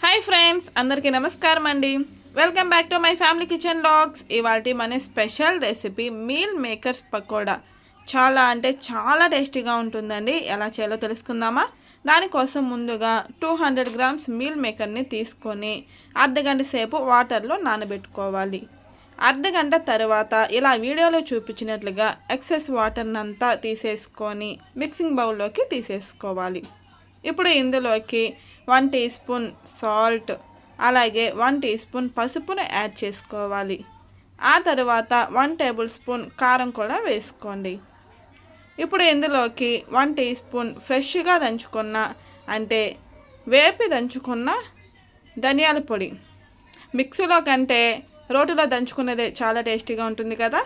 Hi friends, అందరికీ నమస్కారం అండి. Welcome back to my family kitchen logs. ఇవాల్టి మన special recipe meal makers pakoda. చాలా అంటే చాలా టేస్టీగా ఉంటుందండి. ఎలా చేయాలో తెలుసుకుందామా? దానికోసం ముందుగా 200 గ్రామ్స్ మీల్ మేకర్ని తీసుకొని అర్ధగంట సేపు వాటర్లో నానబెట్టుకోవాలి. అర్ధగంట తర్వాత ఇలా వీడియోలో చూపించినట్లుగా ఎక్సెస్ వాటర్నంతా తీసేసుకొని మిక్సింగ్ బౌల్లోకి తీసేసుకోవాలి. ఇప్పుడు ఇందులోకి 1 టీ స్పూన్ సాల్ట్, అలాగే 1 టీ స్పూన్ పసుపును యాడ్ చేసుకోవాలి. ఆ తర్వాత 1 టేబుల్ స్పూన్ కారం కూడా వేసుకోండి. ఇప్పుడు ఇందులోకి 1 టీ స్పూన్ ఫ్రెష్గా దంచుకున్న అంటే వేపి దంచుకున్న ధనియాల పొడి. మిక్సీలో కంటే రోటిలో దంచుకున్నదే చాలా టేస్టీగా ఉంటుంది కదా.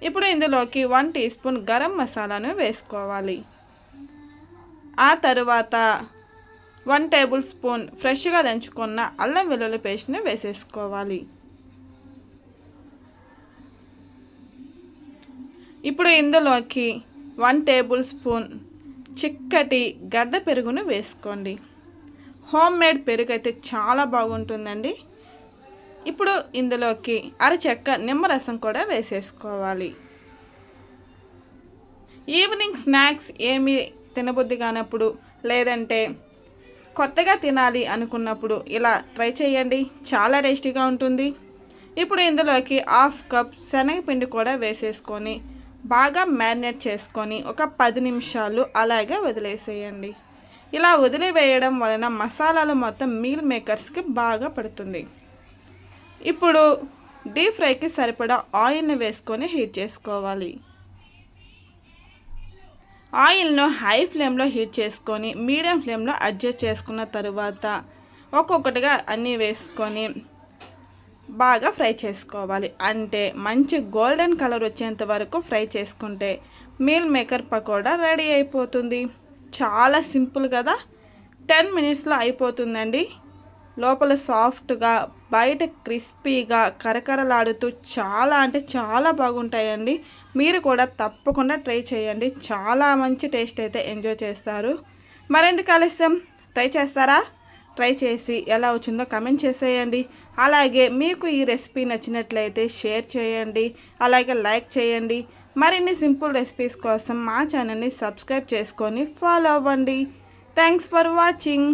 ఇప్పుడు ఇందులోకి 1 టీ స్పూన్ గరం మసాలాను వేసుకోవాలి. ఆ తర్వాత 1 టేబుల్ స్పూన్ ఫ్రెష్గా దంచుకున్న అల్లం వెల్లుల్లి పేస్ట్ని వేసేసుకోవాలి. ఇప్పుడు ఇందులోకి 1 టేబుల్ స్పూన్ చిక్కటి గడ్డ పెరుగును వేసుకోండి. హోమ్ మేడ్ పెరుగు అయితే చాలా బాగుంటుందండి. ఇప్పుడు ఇందులోకి అరచెక్క నిమ్మరసం కూడా వేసేసుకోవాలి. ఈవినింగ్ స్నాక్స్ ఏమీ తినబుద్ధి కానప్పుడు, లేదంటే కొత్తగా తినాలి అనుకున్నప్పుడు ఇలా ట్రై చేయండి. చాలా టేస్టీగా ఉంటుంది. ఇప్పుడు ఇందులోకి 1/2 కప్ శనగపిండి కూడా వేసేసుకొని బాగా మ్యారినేట్ చేసుకొని ఒక 10 నిమిషాలు అలాగే వదిలేసేయండి. ఇలా వదిలివేయడం వలన మసాలాలు మొత్తం మీల్ మేకర్స్కి బాగా పడుతుంది. ఇప్పుడు డీప్ ఫ్రైకి సరిపడా ఆయిల్ని వేసుకొని హీట్ చేసుకోవాలి. ఆయిల్ను హై ఫ్లేమ్లో హీట్ చేసుకొని మీడియం ఫ్లేమ్లో అడ్జస్ట్ చేసుకున్న తరువాత ఒక్కొక్కటిగా అన్నీ వేసుకొని బాగా ఫ్రై చేసుకోవాలి. అంటే మంచి గోల్డెన్ కలర్ వచ్చేంత వరకు ఫ్రై చేసుకుంటే మీల్ మేకర్ పకోడా రెడీ అయిపోతుంది. చాలా సింపుల్ కదా. 10 మినిట్స్లో అయిపోతుందండి. లోపల సాఫ్ట్గా, బయట క్రిస్పీగా, కరకరలాడుతూ చాలా అంటే చాలా బాగుంటాయండి. మీరు కూడా తప్పకుండా ట్రై చేయండి. చాలా మంచి టేస్ట్ అయితే ఎంజాయ్ చేస్తారు. మరెందుకు ఆలస్యం, ట్రై చేస్తారా? ట్రై చేసి ఎలా వచ్చిందో కమెంట్ చేసేయండి. అలాగే మీకు ఈ రెసిపీ నచ్చినట్లయితే షేర్ చేయండి, అలాగే లైక్ చేయండి. మరిన్ని సింపుల్ రెసిపీస్ కోసం మా ఛానల్ని సబ్స్క్రైబ్ చేసుకొని ఫాలో అవ్వండి. Thanks for watching.